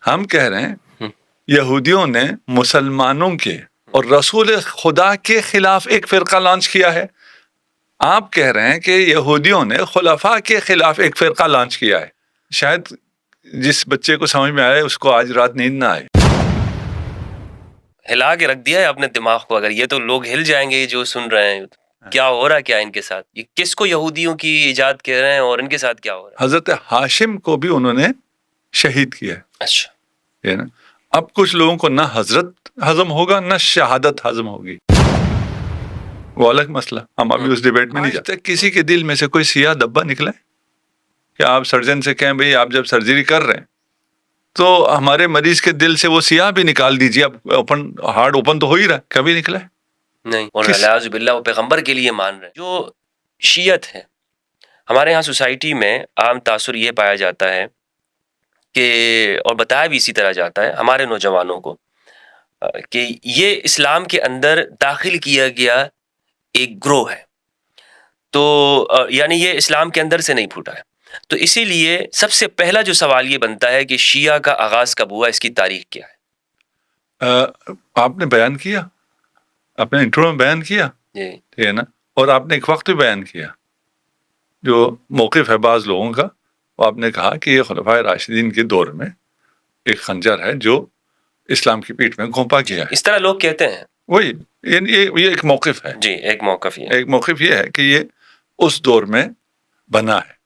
ہم کہہ رہے ہیں یہودیوں نے مسلمانوں کے اور رسول خدا کے خلاف ایک فرقہ لانچ کیا ہے. آپ کہہ رہے ہیں کہ یہودیوں نے خلفاء کے خلاف ایک فرقہ لانچ کیا ہے. شاید جس بچے کو سمجھ میں آئے اس کو آج رات نیند نہ آئے. ہلا کے رکھ دیا ہے اپنے دماغ کو. اگر یہ تو لوگ ہل جائیں گے جو سن رہے ہیں, کیا ہو رہا ہے, کیا ان کے ساتھ, یہ کس کو یہودیوں کی ایجاد کہہ رہے ہیں اور ان کے ساتھ کیا ہو رہا ہے. حضرت ہاشم کو بھی انہوں نے شہید کیا ہے. اچھا, یہ نا, اب کچھ لوگوں کو نہ حضرت ہضم ہوگا نہ شہادت ہضم ہوگی, وہ الگ مسئلہ. ہم ابھی اس ڈیبیٹ میں نہیں جاتے. کسی کے دل میں سے کوئی سیاہ دبا نکلا ہے کہ آپ سرجن سے کہیں بھئی آپ جب سرجری کر رہے ہیں تو ہمارے مریض کے دل سے وہ سیاہ بھی نکال دیجیے, اب اوپن ہارٹ اوپن تو ہو ہی رہا ہے, کبھی نکلا ہے نہیں. اور اعوذ باللہ وہ پیغمبر کے لیے مان رہے ہیں. جو شیعت ہے ہمارے ہاں سوسائٹی میں عام تاثر یہ پایا جاتا ہے کہ, اور بتایا بھی اسی طرح جاتا ہے ہمارے نوجوانوں کو, کہ یہ اسلام کے اندر داخل کیا گیا ایک گروہ ہے, تو یعنی یہ اسلام کے اندر سے نہیں پھوٹا ہے. تو اسی لیے سب سے پہلا جو سوال یہ بنتا ہے کہ شیعہ کا آغاز کب ہوا, اس کی تاریخ کیا ہے. آپ نے بیان کیا, اپنے انٹرو میں بیان کیا, ٹھیک ہے نا, اور آپ نے ایک وقت بھی بیان کیا جو موقف ہے بعض لوگوں کا. وہ آپ نے کہا کہ یہ خلفائے راشدین کے دور میں ایک خنجر ہے جو اسلام کی پیٹھ میں گھونپا گیا ہے. اس طرح لوگ کہتے ہیں. وہی یہ ایک موقف ہے. جی, ایک موقف یہ, ایک موقف یہ ہے کہ یہ اس دور میں بنا ہے.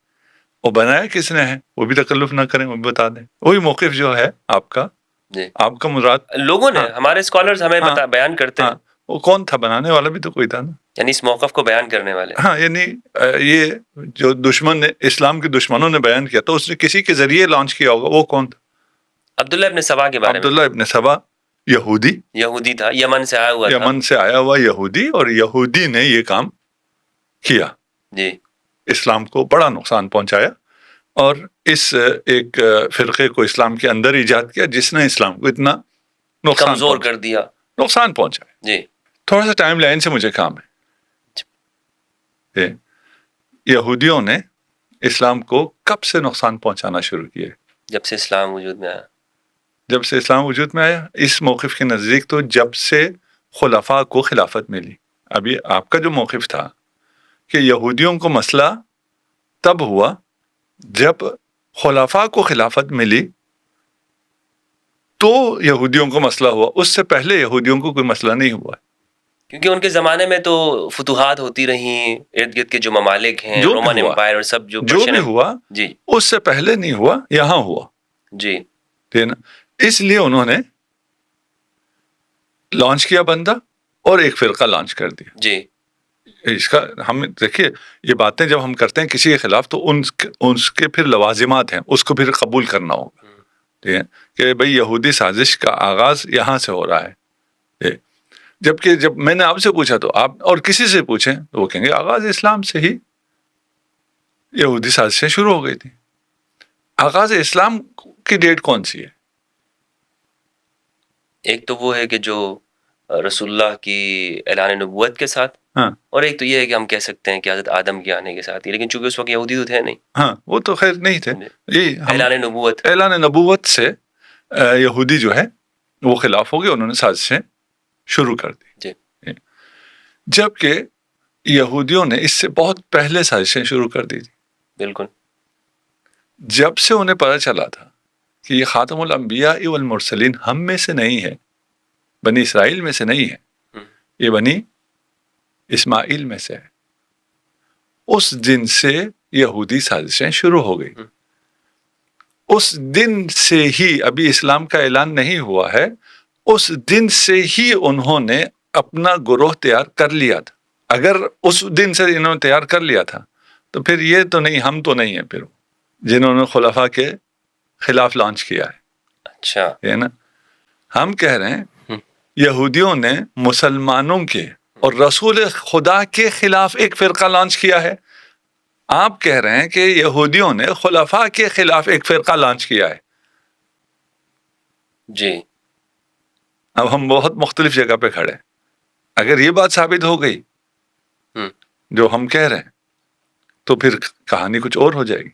وہ بنایا کس نے ہے وہ بھی تکلف نہ کریں, وہ بھی بتا دیں. وہی موقف جو ہے آپ کا, جی, آپ کا مراد لوگوں نے, ہمارے اسکالرز ہمیں بیان کرتے ہیں. وہ کون تھا, بنانے والا بھی تو کوئی تھا نا, یعنی اس موقف کو بیان کرنے والے. ہاں, یعنی یہ جو دشمن نے, اسلام کے دشمنوں نے بیان کیا تو اس نے کسی کے ذریعے لانچ کیا ہوگا. وہ کون تھا؟ عبداللہ ابن سبا کے بارے میں. عبداللہ ابن سبا یہودی تھا, یمن سے آیا ہوا تھا. یمن سے آیا ہوا یہودی, اور یہودی نے یہ کام کیا. جی, اسلام کو بڑا نقصان پہنچایا, اور اس ایک فرقے کو اسلام کے اندر ایجاد کیا جس نے اسلام کو اتنا نقصان کمزور کر دیا, نقصان پہنچایا. جی, تھوڑا سا ٹائم لائن سے مجھے کام ہے. یہودیوں نے اسلام کو کب سے نقصان پہنچانا شروع کیا؟ جب سے اسلام وجود میں آیا. جب سے اسلام وجود میں آیا, اس موقف کے نزدیک تو جب سے خلفاء کو خلافت ملی. ابھی آپ کا جو موقف تھا کہ یہودیوں کو مسئلہ تب ہوا جب خلفاء کو خلافت ملی تو یہودیوں کو مسئلہ ہوا, اس سے پہلے یہودیوں کو کوئی مسئلہ نہیں ہوا. کیونکہ ان کے زمانے میں تو فتوحات ہوتی رہیں, ارد گرد کے جو ممالک ہیں, رومن امپائر اور سب جو بھی ہوا, جی, اس سے پہلے نہیں ہوا, یہاں ہوا. جی, ٹھیک نا. اس لیے انہوں نے لانچ کیا بندہ اور ایک فرقہ لانچ کر دیا. جی, اس کا ہم دیکھیے, یہ باتیں جب ہم کرتے ہیں کسی کے خلاف تو ان کے پھر لوازمات ہیں, اس کو پھر قبول کرنا ہوگا. ٹھیک ہے کہ بھئی یہودی سازش کا آغاز یہاں سے ہو رہا ہے. جبکہ جب میں نے آپ سے پوچھا تو آپ اور کسی سے پوچھیں تو وہ کہیں گے آغاز اسلام سے ہی یہودی سازشیں شروع ہو گئی تھی. آغاز اسلام کی ڈیٹ کون سی ہے؟ ایک تو وہ ہے کہ جو رسول اللہ کی اعلان نبوت کے ساتھ, اور ایک تو یہ ہے کہ ہم کہہ سکتے ہیں کہ حضرت آدم کے آنے کے ساتھ ہی, لیکن چونکہ اس وقت یہودی تو تھے نہیں. ہاں, وہ تو خیر نہیں تھے. یہی اعلان نبوت سے یہودی جو ہے وہ خلاف ہو گئے, انہوں نے سازشیں شروع کر دی. جی, جبکہ یہودیوں نے اس سے بہت پہلے سازشیں شروع کر دی تھی. بالکل. جب سے انہیں پتہ چلا تھا کہ یہ خاتم الانبیاء والمرسلین ہم میں سے نہیں ہے, بنی اسرائیل میں سے نہیں ہے, یہ بنی اسماعیل میں سے ہے, اس دن سے یہودی سازشیں شروع ہو گئی. اس دن سے ہی, ابھی اسلام کا اعلان نہیں ہوا ہے, اس دن سے ہی انہوں نے اپنا گروہ تیار کر لیا تھا. اگر اس دن سے انہوں نے تیار کر لیا تھا تو پھر یہ تو نہیں, ہم تو نہیں ہیں پھر جنہوں نے خلفاء کے خلاف لانچ کیا ہے. اچھا, ہے نا. ہم کہہ رہے ہیں یہودیوں نے مسلمانوں کے اور رسول خدا کے خلاف ایک فرقہ لانچ کیا ہے. آپ کہہ رہے ہیں کہ یہودیوں نے خلفاء کے خلاف ایک فرقہ لانچ کیا ہے. جی, اب ہم بہت مختلف جگہ پہ کھڑے. اگر یہ بات ثابت ہو گئی جو ہم کہہ رہے ہیں تو پھر کہانی کچھ اور ہو جائے گی.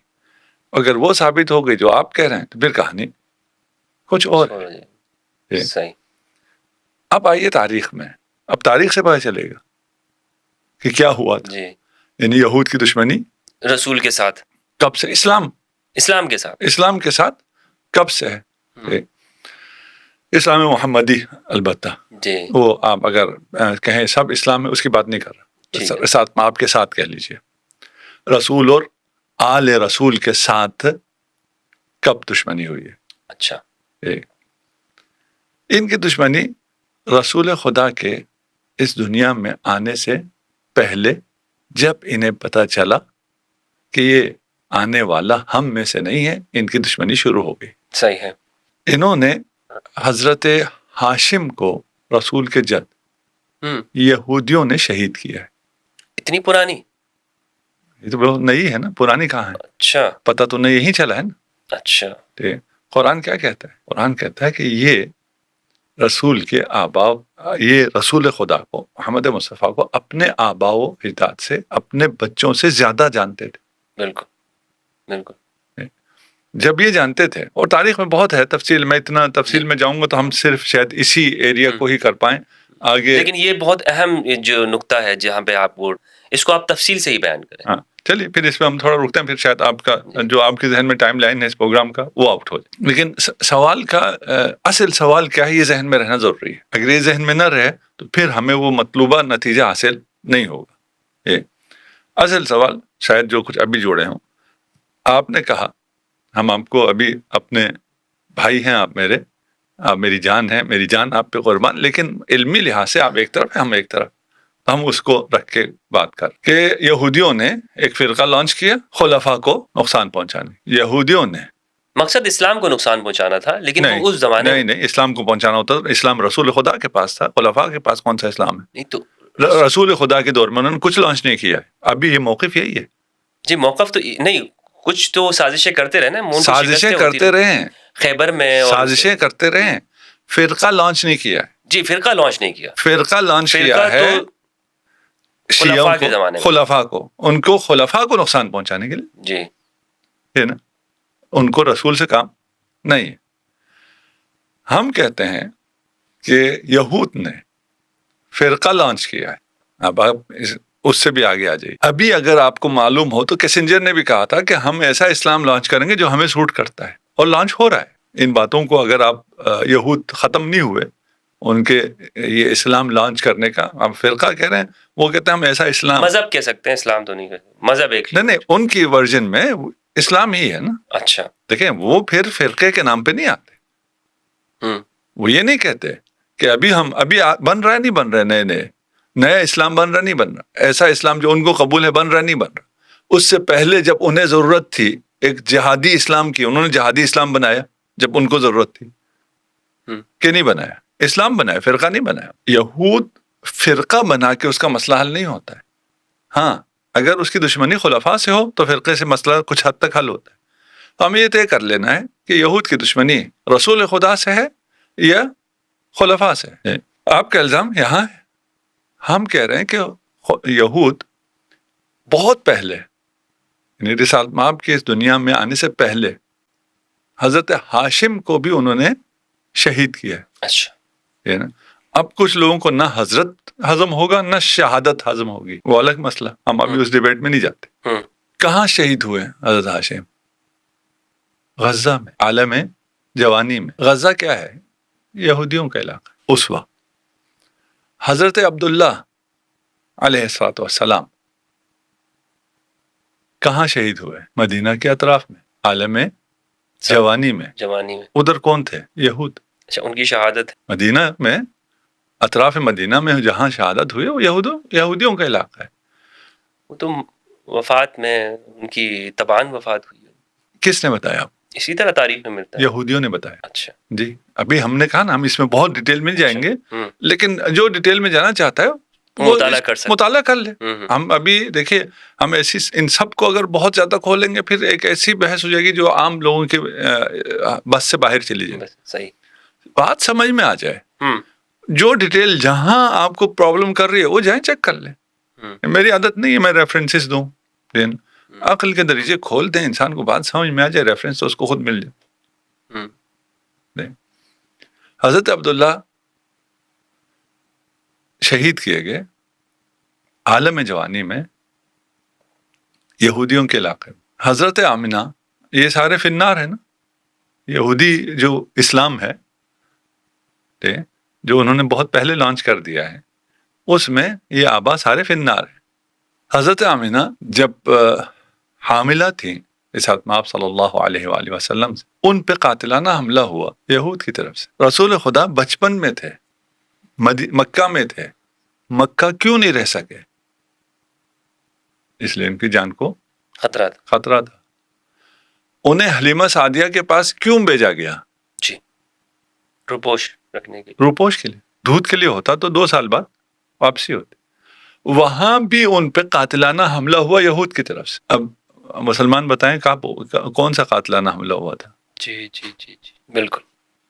اگر وہ ثابت ہو گئی جو آپ کہہ رہے ہیں تو پھر کہانی کچھ اور ہے. صحیح. اب آئیے تاریخ میں. اب تاریخ سے پتہ چلے گا کہ کیا ہوا تھا. یعنی یہود کی دشمنی رسول کے ساتھ کب سے؟ اسلام کے ساتھ کب سے ہے؟ اسلام محمدی البتہ وہ آپ اگر کہیں سب اسلام میں اس کی بات نہیں کر رہا، ساتھ آپ کے ساتھ کہہ لیجئے رسول اور آل رسول کے ساتھ کب دشمنی ہوئی ہے. اچھا. ان کی دشمنی رسول خدا کے اس دنیا میں آنے سے پہلے جب انہیں پتہ چلا کہ یہ آنے والا ہم میں سے نہیں ہے، ان کی دشمنی شروع ہو گئی. صحیح ہے. انہوں نے حضرت ہاشم کو رسول کے جد یہودیوں نے شہید کیا ہے. اتنی پرانی؟ یہ تو بہت نئی ہے نا، پرانی کہاں ہے؟ اچھا. پتہ تو نہیں یہی چلا ہے نا. اچھا. قرآن کیا کہتا ہے؟ قرآن کہتا ہے کہ یہ رسول کے آباء، یہ رسول خدا کو محمد مصطفیٰ کو اپنے آباء و اجداد سے، اپنے بچوں سے زیادہ جانتے تھے. بالکل. جب یہ جانتے تھے، اور تاریخ میں بہت ہے تفصیل، میں اتنا تفصیل میں جاؤں گا تو ہم صرف شاید اسی ایریا کو ہی کر پائیں آگے. لیکن یہ بہت اہم جو نقطہ ہے جہاں پہ آپ اس کو آپ تفصیل سے ہی بیان کریں. ہاں چلیے پھر اس پہ ہم تھوڑا رکتے ہیں، پھر شاید آپ کا جو آپ کے ذہن میں ٹائم لائن ہے اس پروگرام کا وہ آؤٹ ہو جائے. لیکن سوال کا اصل سوال کیا ہے، یہ ذہن میں رہنا ضروری ہے. اگر یہ ذہن میں نہ رہے تو پھر ہمیں وہ مطلوبہ نتیجہ حاصل نہیں ہوگا. اصل سوال شاید جو کچھ ابھی جوڑے ہوں، آپ نے کہا ہم آپ کو ابھی اپنے بھائی ہیں، آپ میری جان ہیں، میری جان آپ پہ قربان، لیکن علمی لحاظ سے آپ ایک طرف ہیں، ہم ایک طرف. ہم اس کو رکھ کے بات کر کہ یہودیوں نے ایک فرقہ لانچ کیا خلفاء کو نقصان پہنچانے. یہودیوں نے مقصد اسلام کو نقصان پہنچانا تھا، لیکن اس زمانے نہیں اسلام کو پہنچانا ہوتا تھا. اسلام رسول خدا کے پاس تھا، خلفاء کے پاس کون سا اسلام ہے؟ نہیں تو رسول خدا کے دور میں انہوں نے کچھ لانچ نہیں کیا ہے. ابھی یہ موقف یہی ہے. جی موقف تو نہیں، کچھ تو سازشیں کرتے رہے نا، سازشیں کرتے رہے ہیں خیبر میں، سازشیں کرتے رہے ہیں. فرقہ لانچ نہیں کیا. جی فرقہ لانچ نہیں کیا. فرقہ لانچ کیا ہے شیعوں کو، خلفاء کو، ان کو خلفاء کو نقصان پہنچانے کے لیے. جی ہے نا، ان کو رسول سے کام نہیں ہے. ہم کہتے ہیں کہ یہود نے فرقہ لانچ کیا ہے. اب آپ اس سے بھی آگے آ جائیے. ابھی اگر آپ کو معلوم ہو تو کیسنجر نے بھی کہا تھا کہ ہم ایسا اسلام لانچ کریں گے جو ہمیں سوٹ کرتا ہے، اور لانچ ہو رہا ہے. ان باتوں کو اگر آپ یہود ختم نہیں ہوئے ان کے یہ اسلام لانچ کرنے کا، آپ فرقہ کہہ رہے ہیں، وہ کہتے ہیں ہم ایسا اسلام، مذہب کہہ سکتے ہیں، اسلام تو نہیں کہتے، مذہب ایک نہیں، ان کی ورژن میں اسلام ہی ہے نا. اچھا دیکھیں وہ پھر فرقے کے نام پہ نہیں آتے. وہ یہ نہیں کہتے کہ ابھی بن رہا ہے، نہیں بن رہا نیا اسلام بن رہا نہیں بن رہا، ایسا اسلام جو ان کو قبول ہے بن رہا نہیں بن رہا. اس سے پہلے جب انہیں ضرورت تھی ایک جہادی اسلام کی، انہوں نے جہادی اسلام بنایا جب ان کو ضرورت تھی کہ نہیں بنایا، اسلام بنایا، فرقہ نہیں بنایا. یہود فرقہ بنا کے اس کا مسئلہ حل نہیں ہوتا ہے. ہاں اگر اس کی دشمنی خلفاء سے ہو تو فرقے سے مسئلہ کچھ حد تک حل ہوتا ہے. تو ہمیں یہ طے کر لینا ہے کہ یہود کی دشمنی رسول خدا سے ہے یا خلفاء سے ہے. آپ کا الزام یہاں ہے. ہم کہہ رہے ہیں کہ یہود بہت پہلے، یعنی رسالت مآب کی اس دنیا میں آنے سے پہلے حضرت ہاشم کو بھی انہوں نے شہید کیا ہے. اچھا. اب کچھ لوگوں کو نہ حضرت ہضم ہوگا نہ شہادت ہضم ہوگی، وہ الگ مسئلہ، ہم ابھی اس ڈیبیٹ میں نہیں جاتے. کہاں شہید ہوئے حضرت ہاشم؟ غزہ میں، عالم جوانی میں. غزہ کیا ہے؟ یہودیوں کا علاقہ. اس وقت حضرت عبداللہ علیہ السلام کہاں شہید ہوئے؟ مدینہ کے اطراف میں، عالم جوانی میں. ادھر کون تھے؟ یہود. اچھا، ان کی شہادت مدینہ میں، اطراف مدینہ میں جہاں شہادت ہوئی وہ یہودیوں کا علاقہ ہے. وہ تو وفات میں ان کی تبان وفات ہوئی. کس نے بتایا؟ اسی طرح تاریخ میں ملتا ہے، یہودیوں نے بتایا. اچھا جی، ابھی ہم نے کہا نا ہم اس میں بہت ڈیٹیل مل جائیں گے، لیکن جو ڈیٹیل میں جانا چاہتا ہے وہ مطالعہ کر لے. ہم ابھی دیکھیے، ہم ایسی ان سب کو اگر بہت زیادہ کھولیں گے پھر ایک ایسی بحث ہو جائے گی جو عام لوگوں کے بس سے باہر چلی جائے. صحیح بات سمجھ میں آ جائے. جو ڈیٹیل جہاں آپ کو پرابلم کر رہی ہے وہ جائیں چیک کر لیں. میری عادت نہیں ہے میں ریفرنسز دوں، عقل کے دریچے کھول دیں، انسان کو بات سمجھ میں آ جائے، ریفرنس تو اس کو خود مل جائے. حضرت عبداللہ شہید کیے گئے عالم جوانی میں یہودیوں کے علاقے میں. حضرت آمنہ یہ سارے فی النار ہیں نا. یہودی جو اسلام ہے جو انہوں نے بہت پہلے لانچ کر دیا ہے اس میں یہ آبا سارے فی النار ہیں. حضرت آمنہ جب حاملہ تھیں اسحاق آپ صلی اللہ علیہ وآلہ وسلم سے ان پہ قاتلانہ حملہ ہوا یہود کی طرف سے. رسول خدا بچپن میں تھے مکہ میں تھے. مکہ کیوں نہیں رہ سکے؟ اس لیے ان کی جان کو خطرہ تھا. انہیں حلیمہ سعدیہ کے پاس کیوں بھیجا گیا؟ جی روپوش رکھنے کے روپوش کے لیے. دودھ کے لیے ہوتا تو 2 سال بعد واپسی ہوتی. وہاں بھی ان پہ قاتلانہ حملہ ہوا یہود کی طرف سے. اب مسلمان بتائیں کون سا قاتلانہ حملہ ہوا تھا؟ جی جی جی جی بالکل.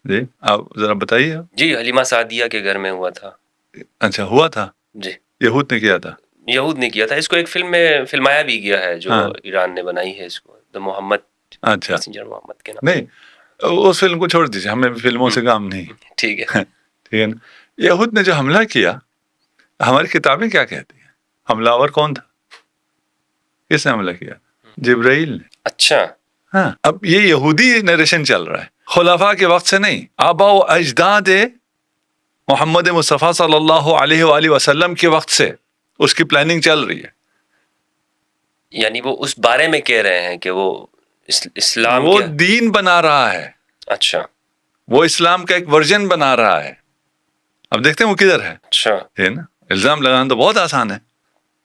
جی آپ ذرا بتائیے. جی حلیمہ سعدیہ کے گھر میں ہوا تھا. اچھا ہوا تھا. جی یہود نے کیا تھا. یہود نے کیا تھا. اس کو ایک فلم میں فلمایا بھی گیا ہے جو ایران نے بنائی ہے اس کو محمد. اچھا محمد کے نام. نہیں اس فلم کو چھوڑ دیجیے ہمیں فلموں سے کام نہیں. ٹھیک ہے ٹھیک ہے نا. یہود نے جو حملہ کیا ہماری کتابیں کیا کہتی ہیں؟ حملہ آور کون تھا؟ کس نے حملہ کیا؟ جبرائیل نے. اچھا ہاں. اب یہ یہودی نریشن چل رہا ہے خلفاء کے وقت سے نہیں. آبا و اجداد محمد مصطفیٰ صلی اللہ علیہ وآلہ وسلم کے وقت سے اس کی پلاننگ چل رہی ہے. یعنی وہ اس بارے میں کہہ رہے ہیں کہ وہ اسلام وہ دین بنا رہا ہے. اچھا وہ اسلام کا ایک ورژن بنا رہا ہے. اب دیکھتے ہیں وہ کدھر ہے. اچھا ہے نا. الزام لگانا تو بہت آسان ہے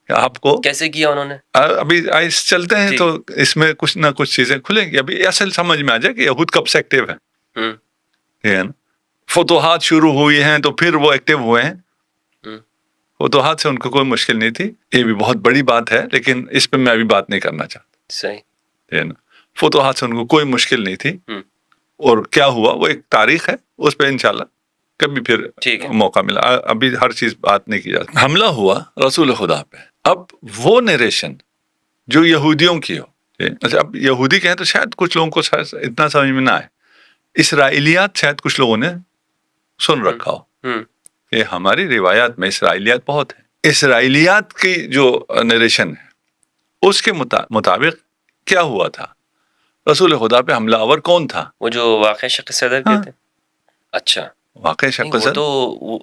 کہ آپ کو کیسے کیا انہوں نے. ابھی آئس چلتے ہیں تو اس میں کچھ نہ کچھ چیزیں کھلیں گی. ابھی اصل سمجھ میں آ جائے کہ یہود کب سے ایکٹیو ہے نا. فتوحات شروع ہوئی ہیں تو پھر وہ ایکٹیو ہوئے ہیں. فتوحات سے ان کو کوئی مشکل نہیں تھی. یہ بھی بہت بڑی بات ہے لیکن اس پہ میں ابھی بات نہیں کرنا چاہتا. صحیح ہے نا. فتوحات سے ان کو کوئی مشکل نہیں تھی. اور کیا ہوا وہ ایک تاریخ ہے اس پہ انشاءاللہ کبھی پھر موقع ملا. ابھی ہر چیز بات نہیں کی جاتی. حملہ ہوا رسول خدا پہ. اب وہ نریشن جو یہودیوں کی ہو. اچھا اب یہودی کہیں تو شاید کچھ لوگوں کو اتنا سمجھ میں نہ آئے. اسرائیلیات شاید کچھ لوگوں نے سن رکھا ہو کہ ہماری روایات میں اسرائیلیات بہت ہیں. اسرائیلیات کی جو نریشن ہے اس کے مطابق کیا ہوا تھا؟ رسول خدا پہ حملہ آور کون تھا؟ وہ جو واقع شق صدر کہتے ہیں. اچھا واقع شق صدر تو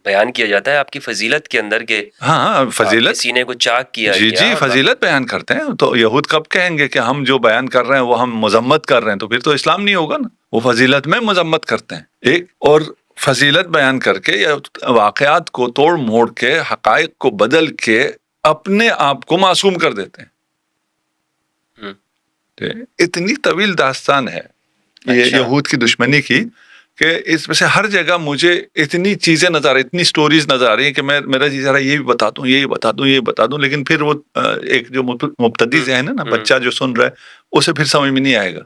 بیان کیا جاتا ہے آپ کی فضیلت کے اندر کے. ہاں فضیلت سینے کو چاک کیا. جی فضیلت بیان کرتے ہیں. تو یہود کب کہیں گے کہ ہم جو بیان کر رہے ہیں وہ ہم مذمت کر رہے ہیں؟ تو پھر تو اسلام نہیں ہوگا نا. وہ فضیلت میں مذمت کرتے ہیں ایک اور فضیلت بیان کر کے یا واقعات کو توڑ موڑ کے حقائق کو بدل کے اپنے آپ کو معصوم کر دیتے ہیں. اتنی طویل داستان ہے یہ یہود کی دشمنی کی کہ اس میں سے ہر جگہ مجھے اتنی چیزیں نظر آ رہی اتنی سٹوریز نظر آ رہی ہیں کہ میرا جی ذرا یہ بھی بتا دوں یہ بتا دوں لیکن پھر وہ ایک جو مبتدی ذہن ہے نا بچہ جو سن رہا ہے اسے پھر سمجھ میں نہیں آئے گا.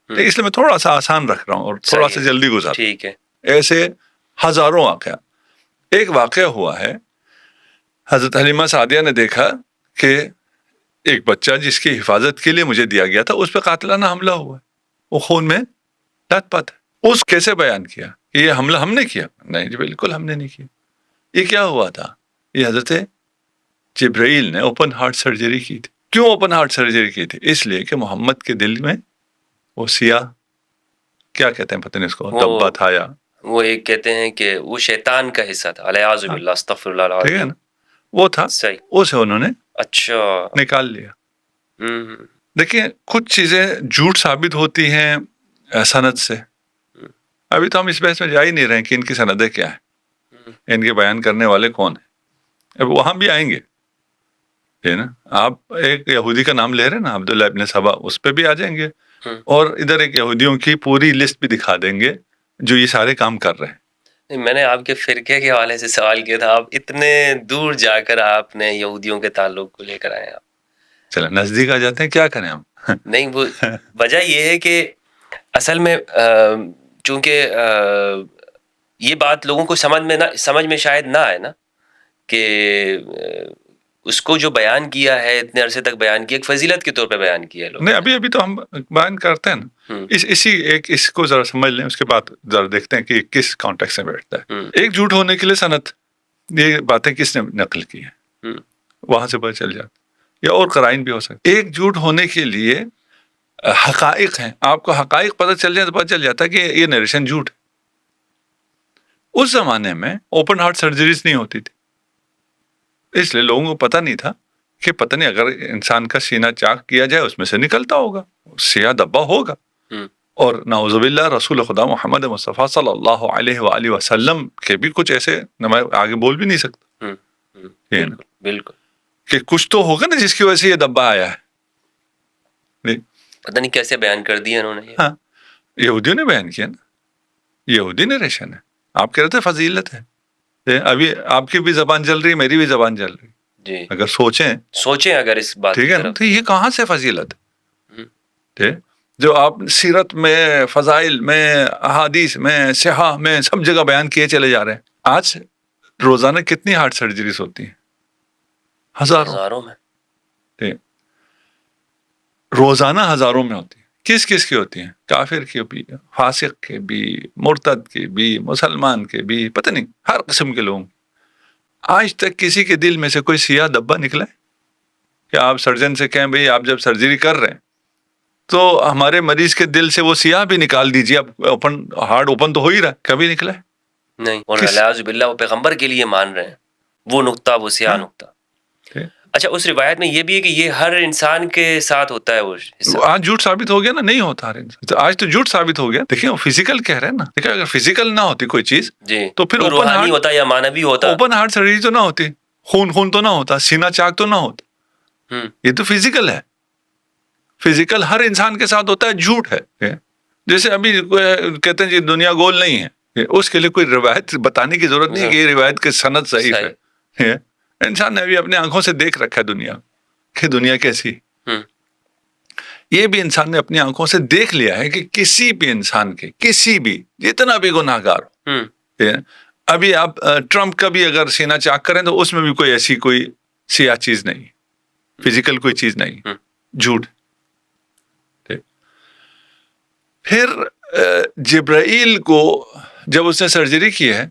اس لیے میں تھوڑا سا آسان رکھ رہا ہوں اور تھوڑا سا جلدی گزار. ٹھیک ہے. ایسے ہزاروں واقعہ. ایک واقعہ ہوا ہے حضرت حلیمہ سعدیہ نے دیکھا کہ ایک بچہ جس کی حفاظت کے لیے مجھے دیا گیا تھا اس پہ قاتلانہ حملہ ہوا ہے. وہ خون میں لت پت ہے. اس کیسے بیان کیا کہ یہ حملہ ہم نے کیا؟ نہیں جی بالکل ہم نے نہیں کیا. یہ کیا ہوا تھا؟ یہ حضرت جبرائیل نے اوپن ہارٹ سرجری کی تھی. کیوں اوپن ہارٹ سرجری کی تھی؟ اس لیے کہ محمد کے دل میں وہ سیاہ کیا کہتے ہیں پتہ نہیں اس کو دبا تھا یا وہ ایک کہتے ہیں کہ وہ شیطان کا حصہ تھا. الیاذ باللہ استغفر اللہ العظیم. ٹھیک ہے نا. وہ تھا اسے انہوں نے اچھا نکال لیا. دیکھیں کچھ چیزیں جھوٹ ثابت ہوتی ہیں سند سے. ابھی تو ہم اس بحث میں جا ہی نہیں رہے کہ ان کی سندیں کیا ہیں ان کے بیان کرنے والے کون ہیں. اب وہاں بھی آئیں گے ہے نا. آپ ایک یہودی کا نام لے رہے ہیں نا عبداللہ ابن سبا اس پہ بھی آ جائیں گے اور ادھر ایک یہودیوں کی پوری لسٹ بھی دکھا دیں گے جو یہ سارے کام کر رہے ہیں. میں نے آپ کے فرقے کے حوالے سے سوال کیا تھا. آپ اتنے دور جا کر آپ نے یہودیوں کے تعلق کو لے کر آئے. آپ چلو نزدیک آ جاتے ہیں کیا کریں ہم. نہیں وہ وجہ یہ ہے کہ اصل میں چونکہ یہ بات لوگوں کو سمجھ میں شاید نہ آئے نا کہ اس کو جو بیان کیا ہے اتنے عرصے تک بیان کیا، ایک فضیلت کے طور پہ بیان کیا ہے لوگ. نہیں، ابھی تو ہم بیان کرتے ہیں نا. اس کو ذرا سمجھ لیں، اس کے بعد ذرا دیکھتے ہیں کہ کس کانٹیکس میں بیٹھتا ہے. ایک جھوٹ ہونے کے لیے سند، یہ باتیں کس نے نقل کی ہے، وہاں سے پتہ چل جاتا، یا اور قرائن بھی ہو سکتا. ایک جھوٹ ہونے کے لیے حقائق ہیں، آپ کو حقائق پتہ چل جائے تو پتہ چل جاتا ہے کہ یہ نریشن جھوٹ ہے. اس زمانے میں اوپن ہارٹ سرجریز نہیں ہوتی تھی، اس لیے لوگوں کو پتہ نہیں تھا کہ پتہ نہیں اگر انسان کا سینہ چاک کیا جائے اس میں سے نکلتا ہوگا، سیاہ دبا ہوگا. اور نعوذ باللہ رسول خدا محمد مصطفیٰ صلی اللہ علیہ وآلہ وسلم کے بھی کچھ ایسے میں آگے بول بھی نہیں سکتا. بالکل کہ کچھ تو ہوگا نا جس کی وجہ سے یہ دبا آیا ہے. پتہ نہیں کیسے بیان کر دیا انہوں نے. ہاں، یہودیوں نے بیان کیا نا، یہودی نریشن ہے. آپ کہہ رہے تھے فضیلت ہے، ابھی آپ کی بھی زبان چل رہی، میری بھی زبان چل رہی جی. اگر سوچیں اگر اس بات ٹھیک ہے نا، تو یہ کہاں سے فضیلت ہے جو آپ سیرت میں، فضائل میں، احادیث میں، صحاح میں سب جگہ بیان کیے چلے جا رہے ہیں. آج روزانہ کتنی ہارٹ سرجریز ہوتی ہیں؟ ہزاروں میں. روزانہ ہزاروں میں ہوتی ہیں. کس کی ہوتی ہیں؟ کافر کی بھی، فاسق کے بھی، مرتد کے بھی، مسلمان کے بھی، پتہ نہیں ہر قسم کے لوگ. آج تک کسی کے دل میں سے کوئی سیاہ دبا نکلا ہے کہ آپ سرجن سے کہیں بھئی آپ جب سرجری کر رہے ہیں تو ہمارے مریض کے دل سے وہ سیاہ بھی نکال دیجیے، اب اوپن ہارٹ اوپن تو ہو ہی رہا ہے، کبھی نکلا ہے؟ نہیں. اور اعوذ باللہ وہ پیغمبر کے لیے مان رہے ہیں وہ نقطہ، وہ سیاہ نقطہ. اچھا، اس روایت میں یہ بھی ہے کہ یہ ہر انسان کے ساتھ ہوتا ہے وہ حصہ. آج جھوٹ ثابت ہو گیا نا، نہیں ہوتا ہر انسان. آج تو جھوٹ ثابت ہو گیا. دیکھیں وہ فزیکل کہہ رہے ہیں نا، دیکھیں اگر فزیکل نہ ہوتی کوئی چیز جی تو پھر روحانی ہوتا یا مانوی ہوتا، اوپن ہارٹ سرجری تو نہ ہوتی، خون تو نہ ہوتا، سینہ چاک تو نہ ہوتا. یہ تو فزیکل ہے. فزیکل ہر انسان کے ساتھ ہوتا ہے، جھوٹ ہے. جیسے ابھی کہتے ہیں جی دنیا گول نہیں ہے، اس کے لیے کوئی روایت بتانے کی ضرورت نہیں کہ یہ روایت کی سند صحیح ہے. انسان نے ابھی اپنے آنکھوں سے دیکھ رکھا ہے دنیا کہ دنیا کیسی. یہ بھی انسان نے اپنی آنکھوں سے دیکھ لیا ہے کہ کسی بھی انسان کے، کسی بھی جتنا بھی گناہ گار ہو، ابھی آپ ٹرمپ کا بھی اگر سینہ چاک کریں تو اس میں بھی کوئی ایسی کوئی سیاہ چیز نہیں، فزیکل کوئی چیز نہیں، جھوٹ. پھر جبرائیل کو جب اس نے سرجری کی ہے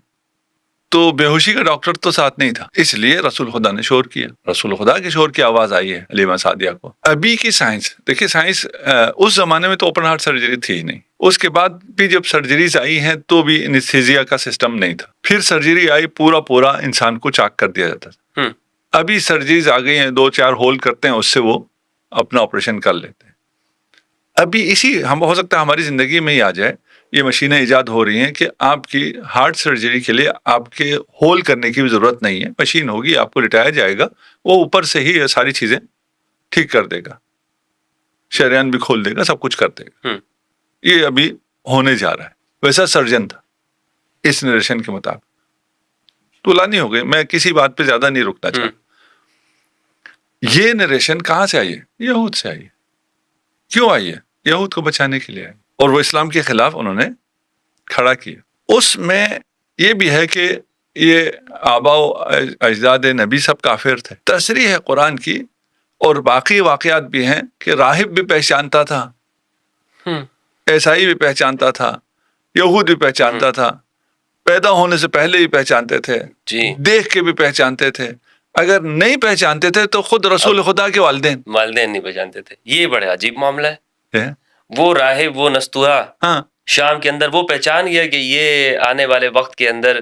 تو بے ہوشی کا ڈاکٹر تو ساتھ نہیں تھا، اس لیے رسول خدا نے شور کیا، رسول خدا کے شور کی آواز آئی ہے حلیمہ سعدیہ کو. ابھی کی سائنس دیکھیے، سائنس اس زمانے میں تو اوپن ہارٹ سرجری تھی ہی نہیں. اس کے بعد بھی جب سرجریز آئی ہیں تو بھی انستھیزیا کا سسٹم نہیں تھا. پھر سرجری آئی، پورا انسان کو چاک کر دیا جاتا تھا. ابھی سرجریز آ گئی ہیں، 2-4 ہول کرتے ہیں، اس سے وہ اپنا آپریشن کر لیتے ہیں. ابھی ہم ہو سکتا ہے ہماری زندگی میں ہی آ جائے، یہ مشینیں ایجاد ہو رہی ہیں کہ آپ کی ہارٹ سرجری کے لیے آپ کے ہول کرنے کی بھی ضرورت نہیں ہے. مشین ہوگی، آپ کو لٹایا جائے گا، وہ اوپر سے ہی یہ ساری چیزیں ٹھیک کر دے گا، شریان بھی کھول دے گا، سب کچھ کر دے گا. یہ ابھی ہونے جا رہا ہے. ویسا سرجن تھا اس نریشن کے مطابق. طولانی ہو گئی، میں کسی بات پہ زیادہ نہیں رکنا چاہتا. یہ نریشن کہاں سے آئی ہے؟ یہود سے آئی ہے. کیوں آئی ہے؟ یہود کو بچانے کے لیے آئی، اور وہ اسلام کے خلاف انہوں نے کھڑا کیا. اس میں یہ بھی ہے کہ یہ آبا و اجداد نبی سب کافر تھے. تصریح ہے قرآن کی، اور باقی واقعات بھی ہیں کہ راہب بھی پہچانتا تھا، عیسائی بھی پہچانتا تھا، یہود بھی پہچانتا تھا، پیدا ہونے سے پہلے بھی پہچانتے تھے، دیکھ کے بھی پہچانتے تھے. اگر نہیں پہچانتے تھے تو خود رسول خدا کے والدین نہیں پہچانتے تھے. یہ بڑا عجیب معاملہ ہے. وہ راہب، وہ نستوہا شام کے اندر وہ پہچان گیا کہ یہ آنے والے وقت کے اندر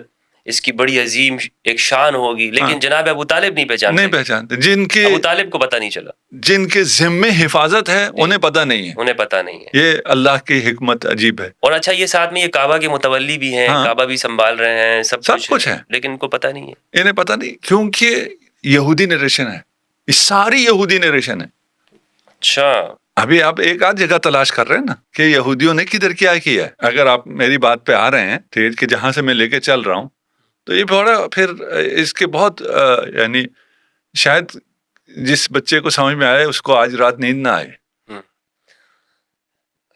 اس کی بڑی عظیم ایک شان ہوگی، لیکن جناب ابو طالب نہیں پہچانتے. جن کے ابو طالب کو پتہ نہیں چلا، جن کے ذمے حفاظت ہے انہیں پتہ نہیں ہے. یہ اللہ کی حکمت عجیب ہے. اور اچھا، یہ ساتھ میں یہ کعبہ کے متولی بھی ہیں، کعبہ بھی سنبھال رہے ہیں، سب کچھ ہے، لیکن ان کو پتہ نہیں ہے. انہیں پتہ نہیں، کیونکہ یہودی نریشن ہے، یہ ساری یہودی نریشن ہے. اچھا، ابھی آپ ایک آدھ جگہ تلاش کر رہے ہیں نا کہ یہودیوں نے کدھر کیا ہے. اگر آپ میری بات پہ آ رہے ہیں ٹھیک کہ جہاں سے میں لے کے چل رہا ہوں، تو یہ بڑا پھر اس کے بہت یعنی شاید جس بچے کو سمجھ میں آئے اس کو آج رات نیند نہ آئے.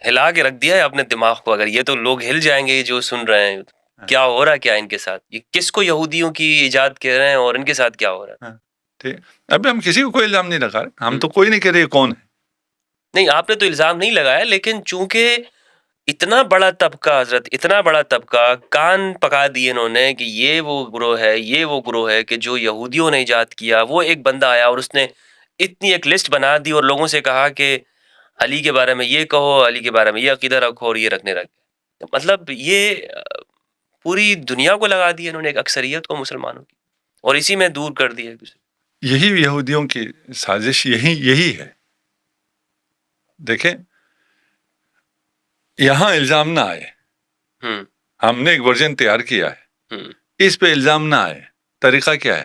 ہلا کے رکھ دیا ہے اپنے دماغ کو. اگر یہ تو لوگ ہل جائیں گے جو سن رہے ہیں، کیا ہو رہا ہے، کیا ان کے ساتھ، یہ کس کو یہودیوں کی ایجاد کہہ رہے ہیں اور ان کے ساتھ کیا ہو رہا ہے. ٹھیک. ابھی ہم کسی کو کوئی الزام نہیں لگا رہے, ہم تو کوئی نہیں کہہ رہے کون ہے. نہیں, آپ نے تو الزام نہیں لگایا, لیکن چونکہ اتنا بڑا طبقہ حضرت, اتنا بڑا طبقہ کان پکا دیے انہوں نے کہ یہ وہ گروہ ہے, یہ وہ گروہ ہے کہ جو یہودیوں نے ایجاد کیا. وہ ایک بندہ آیا اور اس نے اتنی ایک لسٹ بنا دی اور لوگوں سے کہا کہ علی کے بارے میں یہ کہو, علی کے بارے میں یہ عقیدہ رکھو اور یہ رکھنے رکھے. مطلب یہ پوری دنیا کو لگا دیا انہوں نے, ایک اکثریت کو مسلمانوں کی, اور اسی میں دور کر دیا ایک دوسرے. یہی یہودیوں کی سازش یہی ہے. دیکھیں, یہاں الزام نہ آئے, ہم نے ایک ورژن تیار کیا ہے, اس پہ الزام نہ آئے. طریقہ کیا ہے؟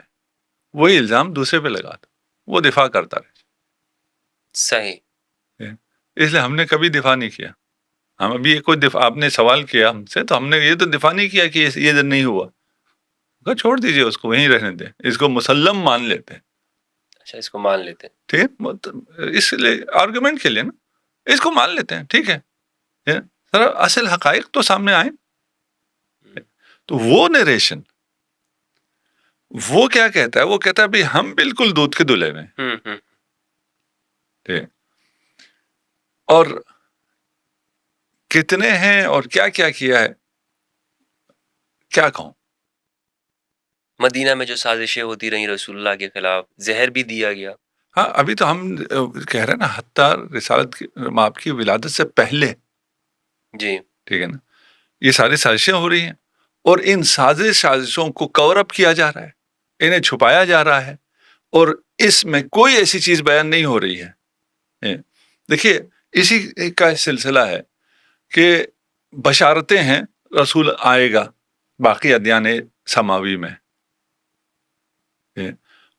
وہی الزام دوسرے پہ لگا دو, وہ دفاع کرتا رہے. صحیح. اس لیے ہم نے کبھی دفاع نہیں کیا. ہم ابھی کوئی دفاع, آپ نے سوال کیا ہم سے تو ہم نے یہ تو دفاع نہیں کیا کہ یہ نہیں ہوا. چھوڑ دیجئے اس کو, وہیں رہنے دیں, اس کو مسلم مان لیتے ہیں. اچھا, اس کو مان لیتے ہیں, ٹھیک, اس لیے آرگومنٹ کے لیے نا اس کو مان لیتے ہیں. ٹھیک ہے, سر اصل حقائق تو سامنے آئے. تو وہ نریشن وہ کیا کہتا ہے؟ وہ کہتا ہے بھی ہم بالکل دودھ کے دلہے میں. ٹھیک, اور کتنے ہیں اور کیا کیا کیا ہے کیا کہوں. مدینہ میں جو سازشیں ہوتی رہیں رسول اللہ کے خلاف, زہر بھی دیا گیا. ہاں, ابھی تو ہم کہہ رہے ہیں نا حتیٰ رسالت کی, آپ کی ولادت سے پہلے. جی ٹھیک ہے نا, یہ ساری سازشیں ہو رہی ہیں اور ان سازشوں کو کور اپ کیا جا رہا ہے, انہیں چھپایا جا رہا ہے, اور اس میں کوئی ایسی چیز بیان نہیں ہو رہی ہے. دیکھیے, اسی کا سلسلہ ہے کہ بشارتیں ہیں رسول آئے گا باقی ادیان سماوی میں,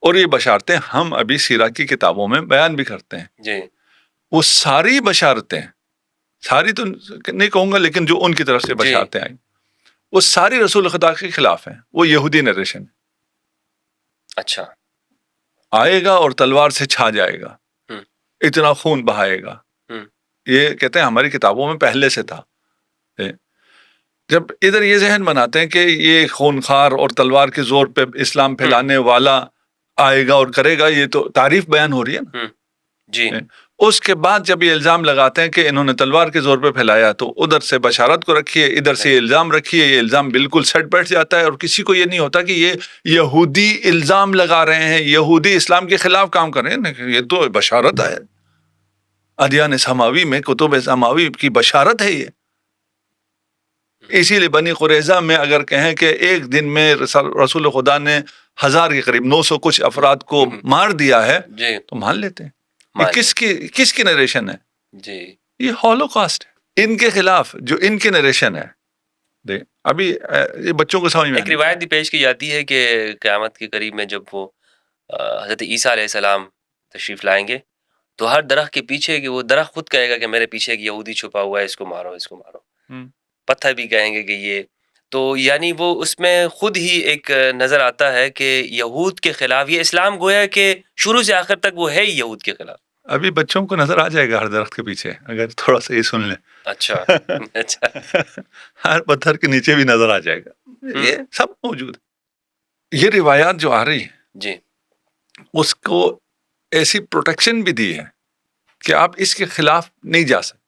اور یہ بشارتیں ہم ابھی سیرہ کی کتابوں میں بیان بھی کرتے ہیں. جی, وہ ساری بشارتیں, ساری تو نہیں کہوں گا لیکن جو ان کی طرف سے بشارتیں آئیں وہ ساری رسول خدا کے خلاف ہیں. وہ یہودی نریشن ہے. اچھا, آئے گا اور تلوار سے چھا جائے گا, اتنا خون بہائے گا. یہ کہتے ہیں ہماری کتابوں میں پہلے سے تھا. جب ادھر یہ ذہن بناتے ہیں کہ یہ خونخوار اور تلوار کے زور پہ اسلام پھیلانے والا آئے گا اور کرے گا, یہ تو تعریف بیان ہو رہی ہے نا. جی, اس کے بعد جب یہ الزام لگاتے ہیں کہ انہوں نے تلوار کے زور پہ پھیلایا, تو ادھر سے بشارت کو رکھیے, ادھر سے یہ الزام رکھیے. یہ الزام بالکل سیٹ بیٹھ جاتا ہے اور کسی کو یہ نہیں ہوتا کہ یہ یہودی الزام لگا رہے ہیں, یہودی اسلام کے خلاف کام کر رہے ہیں. یہ تو بشارت ہے, ادیان سماوی میں کتب سماوی کی بشارت ہے یہ. اسی لیے بنی قریظہ میں اگر کہیں کہ ایک دن میں رسول خدا نے 1000 کے قریب 900 کچھ افراد کو مار دیا ہے, تو مان لیتے ہیں. یہ کس کی نریشن ہے؟ جی, یہ ہولوکاسٹ ہے, ان کے خلاف جو ان کی نریشن ہے. دیکھ, ابھی یہ بچوں کو سمجھ میں ایک روایت بھی پیش کی جاتی ہے کہ قیامت کے قریب میں جب وہ حضرت عیسیٰ علیہ السلام تشریف لائیں گے تو ہر درخت کے پیچھے, کہ وہ درخت خود کہے گا کہ میرے پیچھے ایک یہودی چھپا ہوا ہے, اس کو مارو, اس کو مارو. پتھر بھی کہیں گے کہ یہ تو, یعنی وہ اس میں خود ہی ایک نظر آتا ہے کہ یہود کے خلاف یہ اسلام گویا کہ شروع سے آخر تک وہ ہے ہی یہود کے خلاف. ابھی بچوں کو نظر آ جائے گا ہر درخت کے پیچھے, اگر تھوڑا سا یہ سن لیں. اچھا, اچھا, ہر پتھر کے نیچے بھی نظر آ جائے گا. یہ سب موجود ہے. یہ روایات جو آ رہی ہیں جی, اس کو ایسی پروٹیکشن بھی دی ہے کہ آپ اس کے خلاف نہیں جا سکتے,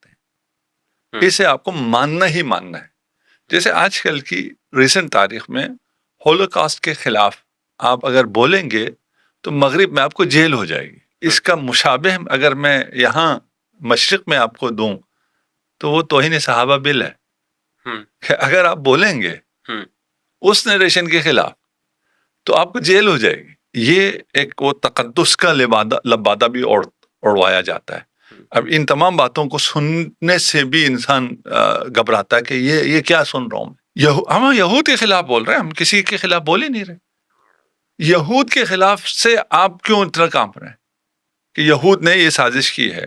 اسے آپ کو ماننا ہی ماننا ہے. جیسے آج کل کی ریسنٹ تاریخ میں ہولوکاسٹ کے خلاف آپ اگر بولیں گے تو مغرب میں آپ کو جیل ہو جائے گی. اس کا مشابہ اگر میں یہاں مشرق میں آپ کو دوں تو وہ توہین صحابہ بل ہے. کہ اگر آپ بولیں گے اس نریشن کے خلاف تو آپ کو جیل ہو جائے گی. یہ ایک وہ تقدس کا لبادہ بھی اڑوایا جاتا ہے. اب ان تمام باتوں کو سننے سے بھی انسان گھبراتا ہے کہ یہ کیا سن رہا ہوں. ہم یہود کے خلاف بول رہے ہیں, ہم کسی کے خلاف بول ہی نہیں رہے. یہود کے خلاف سے آپ کیوں اتنا کانپ رہے ہیں کہ یہود نے یہ سازش کی ہے؟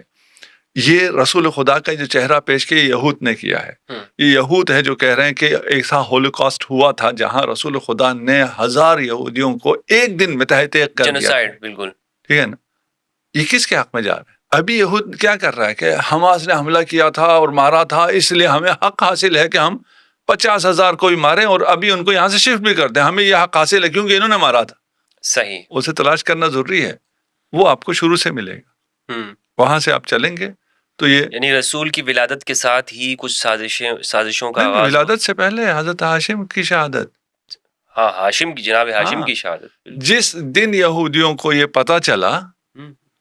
یہ رسول خدا کا جو چہرہ پیش کیا یہود نے کیا ہے. یہ یہود ہے جو کہہ رہے ہیں کہ ایسا ہولوکاسٹ ہوا تھا جہاں رسول خدا نے 1000 یہودیوں کو ایک دن میں تہہ تیغ کر دیا. بالکل ٹھیک ہے نا. یہ کس کے حق میں جا رہا ہے؟ ابھی یہود کیا کر رہا ہے کہ حماس نے حملہ کیا تھا اور مارا تھا, اس لیے ہمیں حق حاصل ہے کہ ہم 50,000 کو بھی ماریں اور ابھی ان کو یہاں سے شفٹ بھی کر دیں. ہمیں یہ حق حاصل ہے کیونکہ انہوں نے مارا تھا. صحیح. اسے تلاش کرنا ضروری ہے، وہ آپ کو شروع سے ملے گا، وہاں سے آپ چلیں گے. تو یہ یعنی رسول کی ولادت کے ساتھ ہی کچھ سازشوں کا آغاز ولادت سے پہلے حضرت ہاشم کی شہادت. ہاں، ہاشم کی، جناب ہاشم کی شہادت. جس دن یہودیوں کو یہ پتا چلا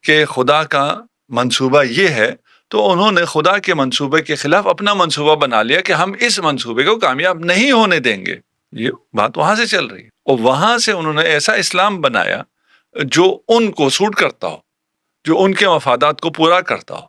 کہ خدا کا منصوبہ یہ ہے، تو انہوں نے خدا کے منصوبے کے خلاف اپنا منصوبہ بنا لیا کہ ہم اس منصوبے کو کامیاب نہیں ہونے دیں گے. یہ بات وہاں سے چل رہی ہے، اور وہاں سے انہوں نے ایسا اسلام بنایا جو ان کو سوٹ کرتا ہو، جو ان کے مفادات کو پورا کرتا ہو.